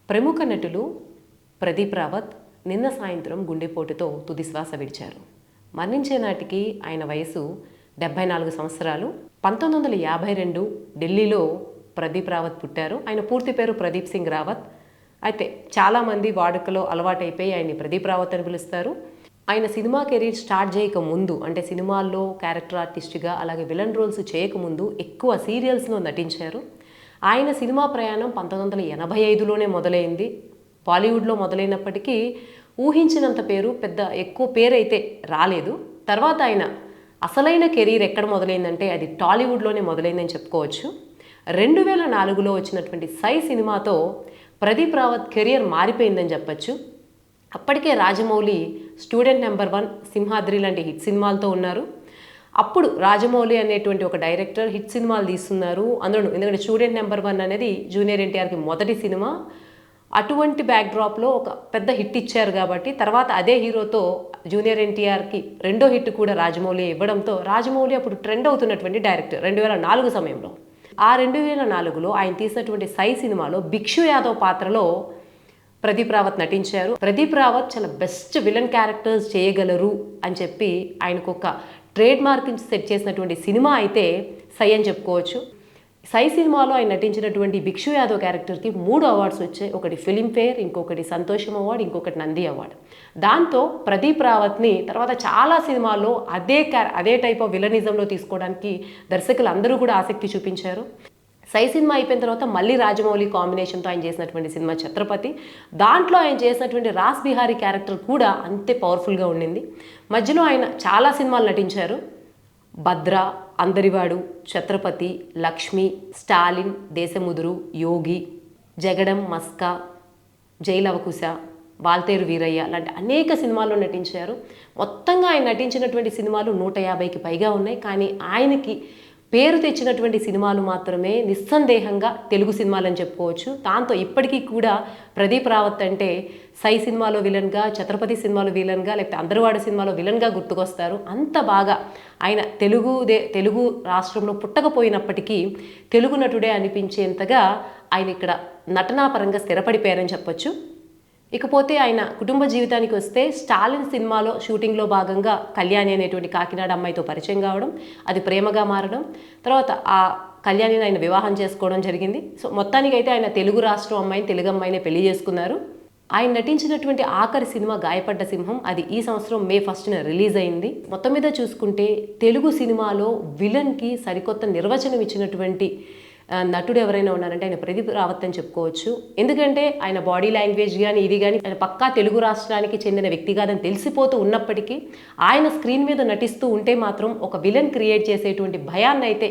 ప్రముఖ నటులు ప్రదీప్ రావత్ నిన్న సాయంత్రం గుండెపోటుతో తుదిశ్వాస విడిచారు. మరణించే నాటికి ఆయన వయసు 74 సంవత్సరాలు. 1952 ఢిల్లీలో ప్రదీప్ రావత్ పుట్టారు. ఆయన పూర్తి పేరు ప్రదీప్ సింగ్ రావత్. అయితే చాలామంది వాడుకలో అలవాటైపోయి ఆయన్ని ప్రదీప్ రావత్ అని పిలుస్తారు. ఆయన సినిమా కెరీర్ స్టార్ట్ చేయక ముందు, అంటే సినిమాల్లో క్యారెక్టర్ ఆర్టిస్ట్గా అలాగే విలన్ రోల్స్ చేయకముందు ఎక్కువ సీరియల్స్లో నటించారు. ఆయన సినిమా ప్రయాణం 1985లోనే మొదలైంది. బాలీవుడ్లో మొదలైనప్పటికీ ఊహించినంత పేరు, పెద్ద ఎక్కువ పేరైతే రాలేదు. తర్వాత ఆయన అసలైన కెరీర్ ఎక్కడ మొదలైందంటే అది టాలీవుడ్లోనే మొదలైందని చెప్పుకోవచ్చు. 2004లో వచ్చినటువంటి సై సినిమాతో ప్రదీప్ రావత్ కెరియర్ మారిపోయిందని చెప్పచ్చు. అప్పటికే రాజమౌళి స్టూడెంట్ నెంబర్ 1, సింహాద్రి లాంటి హిట్ సినిమాలతో ఉన్నారు. అప్పుడు రాజమౌళి అనేటువంటి ఒక డైరెక్టర్ హిట్ సినిమాలు తీస్తున్నారు. అందులో ఎందుకంటే స్టూడెంట్ నెంబర్ 1 అనేది జూనియర్ ఎన్టీఆర్కి మొదటి సినిమా. అటువంటి బ్యాక్డ్రాప్లో ఒక పెద్ద హిట్ ఇచ్చారు కాబట్టి తర్వాత అదే హీరోతో జూనియర్ ఎన్టీఆర్కి రెండో హిట్ కూడా రాజమౌళి ఇవ్వడంతో రాజమౌళి అప్పుడు ట్రెండ్ అవుతున్నటువంటి డైరెక్టర్ 2004 సమయంలో. ఆ 2004లో ఆయన తీసినటువంటి సై సినిమాలో భిక్షు యాదవ్ పాత్రలో ప్రదీప్ రావత్ నటించారు. ప్రదీప్ రావత్ చాలా బెస్ట్ విలన్ క్యారెక్టర్స్ చేయగలరు అని చెప్పి ఆయనకు ఒక ట్రేడ్ మార్క్ సెట్ చేసినటువంటి సినిమా అయితే సై అని చెప్పుకోవచ్చు. సై సినిమాలో ఆయన నటించినటువంటి భిక్షు యాదవ్ క్యారెక్టర్కి 3 అవార్డ్స్ వచ్చాయి. ఒకటి ఫిలింఫేర్, ఇంకొకటి సంతోషం అవార్డు, ఇంకొకటి నంది అవార్డు. దాంతో ప్రదీప్ రావత్ని తర్వాత చాలా సినిమాల్లో అదే టైప్ ఆఫ్ విలనిజంలో తీసుకోవడానికి దర్శకులు అందరూ కూడా ఆసక్తి చూపించారు. సై సినిమా అయిపోయిన తర్వాత మళ్ళీ రాజమౌళి కాంబినేషన్తో ఆయన చేసినటువంటి సినిమా ఛత్రపతి. దాంట్లో ఆయన చేసినటువంటి రాస్ బిహారీ క్యారెక్టర్ కూడా అంతే పవర్ఫుల్గా ఉండింది. మధ్యలో ఆయన చాలా సినిమాలు నటించారు. భద్ర, అందరివాడు, ఛత్రపతి, లక్ష్మి, స్టాలిన్, దేశముదురు, యోగి, జగడం, మస్కా, జైలవకుశ, వాల్తేరు వీరయ్య లాంటి అనేక సినిమాల్లో నటించారు. మొత్తంగా ఆయన నటించినటువంటి సినిమాలు 150కి పైగా ఉన్నాయి. కానీ ఆయనకి పేరు తెచ్చినటువంటి సినిమాలు మాత్రమే నిస్సందేహంగా తెలుగు సినిమాలని చెప్పుకోవచ్చు. దాంతో ఇప్పటికీ కూడా ప్రదీప్ రావత్ అంటే సై సినిమాలో విలన్గా, ఛత్రపతి సినిమాలో విలన్గా, లేకపోతే అందరివాడు సినిమాలో విలన్గా గుర్తుకొస్తారు. అంత బాగా ఆయన తెలుగు రాష్ట్రంలో పుట్టకపోయినప్పటికీ తెలుగు నటుడే అనిపించేంతగా ఆయన ఇక్కడ నటనాపరంగా స్థిరపడిపోయారని చెప్పొచ్చు. ఇకపోతే ఆయన కుటుంబ జీవితానికి వస్తే స్టాలిన్ సినిమాలో షూటింగ్లో భాగంగా కళ్యాణి అనేటువంటి కాకినాడ అమ్మాయితో పరిచయం కావడం, అది ప్రేమగా మారడం, తర్వాత ఆ కళ్యాణిని ఆయన వివాహం చేసుకోవడం జరిగింది. సో మొత్తానికైతే ఆయన తెలుగు రాష్ట్రం అమ్మాయిని, తెలుగు అమ్మాయిని పెళ్లి చేసుకున్నారు. ఆయన నటించినటువంటి ఆఖరి సినిమా గాయపడ్డ సింహం, అది ఈ సంవత్సరం మే 1న రిలీజ్ అయింది. మొత్తం మీద చూసుకుంటే తెలుగు సినిమాలో విలన్కి సరికొత్త నిర్వచనం ఇచ్చినటువంటి నటుడు ఎవరైనా ఉన్నారంటే ఆయన ప్రదీప్ రావత్ అని చెప్పుకోవచ్చు. ఎందుకంటే ఆయన బాడీ లాంగ్వేజ్ కానీ ఇది కానీ ఆయన పక్కా తెలుగు రాష్ట్రానికి చెందిన వ్యక్తి కాదని తెలిసిపోతూ ఉన్నప్పటికీ ఆయన స్క్రీన్ మీద నటిస్తూ ఉంటే మాత్రం ఒక విలన్ క్రియేట్ చేసేటువంటి భయాన్ని అయితే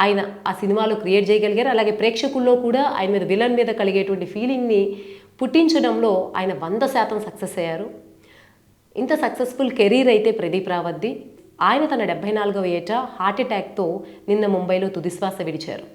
ఆయన ఆ సినిమాలో క్రియేట్ చేయగలిగారు. అలాగే ప్రేక్షకుల్లో కూడా ఆయన మీద విలన్ మీద కలిగేటువంటి ఫీలింగ్ని పుట్టించడంలో ఆయన 100% సక్సెస్ అయ్యారు. ఇంత సక్సెస్ఫుల్ కెరీర్ అయితే ప్రదీప్ రావత్ది. ఆయన తన 74వ ఏట హార్ట్ అటాక్తో నిన్న ముంబైలో తుదిశ్వాస విడిచారు.